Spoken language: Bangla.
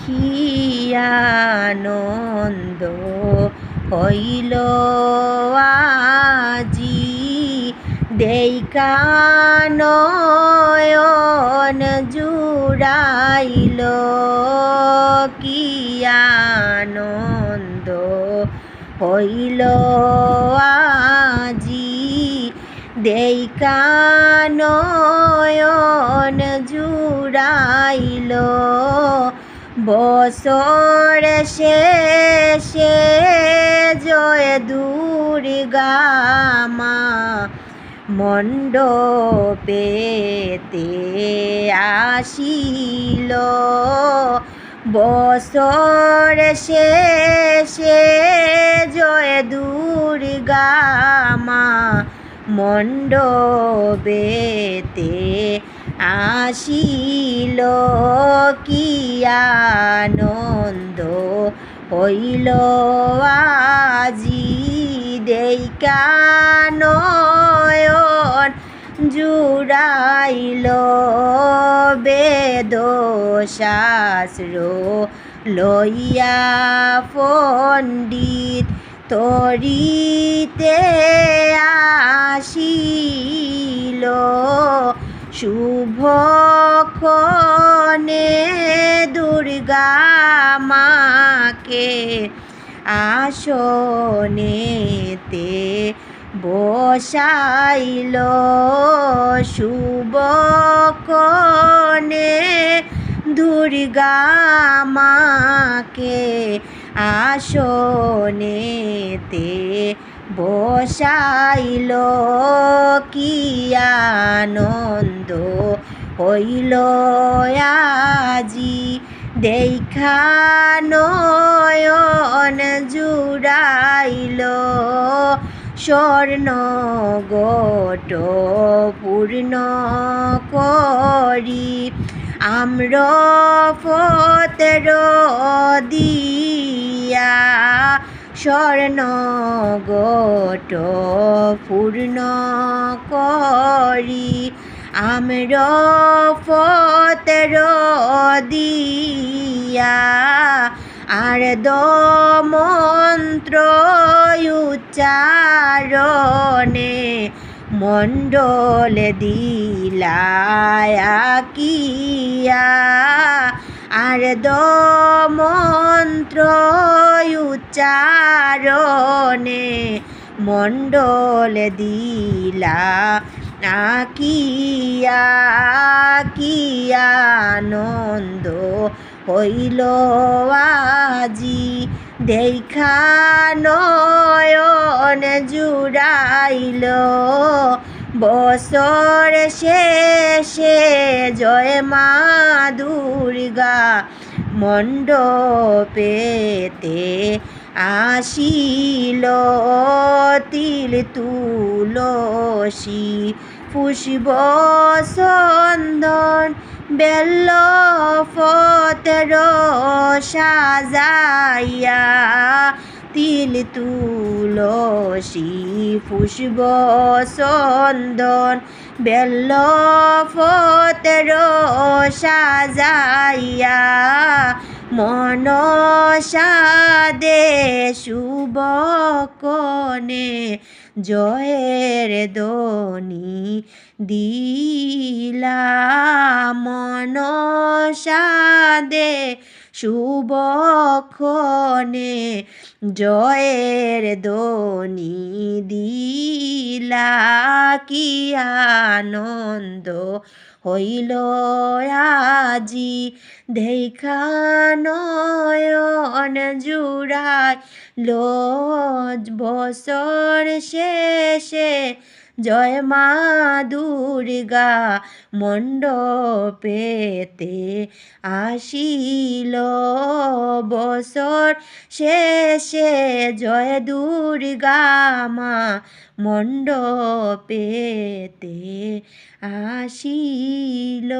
কি আনন্দ হইল আজি দেইকা নয়ন জুড়াইল কি আনন্দ হইল আজি দেইকা নয়ন জুড়াইল বছর শেষে জয় দুর্গা মা মণ্ডপেতে আসিল বছর শেষে জয় দুর্গা মা মণ্ডপেতে আসিল কি আনন্দ হইল আজি দেইকা নয়ন জুড়াইল বেদ শাস্ত্র লইয়া পণ্ডিত তরিতে আসিল শুভক্ষণে দুর্গা মাকে আসনেতে বসাইল শুভক্ষণে দুর্গা মাকে আসনেতে বসাইল কি আনন্দ হইল আজি দেইখা নয়ন জুড়াইল স্বর্ণ গোট পূর্ণ করি আম্র পত্র দিয়া স্বর্ণ গোট পূর্ণ করি আম্র পত্র দিয়া আর্দ মন্ত্র উচ্চারণে মণ্ডল দিলায়া কিয়া আর্দ মন্ত্র উচ্চারণে মণ্ডল দিলা কিয়া কি আনন্দ হইল আজি দেইখা নয়ন জুড়াইল বছর শেষে জয় মা দুর্গা মণ্ডপেতে আসিল তিল তুলসী পুষ্প চন্দন বেল পত্র সাজাইয়া তিল তুলসী পুষ্প চন্দন বেল পত্র সাজাইয়া মনসা দে শুভক্ষণে জয়ের ধ্বনি দিলা মনসা দে শুভক্ষণে জয়ের ধ্বনি দিলা কি আনন্দ হইল আজি দেইখা নয়ন জুড়াইল বছর শেষে জয় মা দুর্গা মণ্ডপেতে আসিল বছর শেষে জয় দুর্গা মা মণ্ডপেতে আসিল।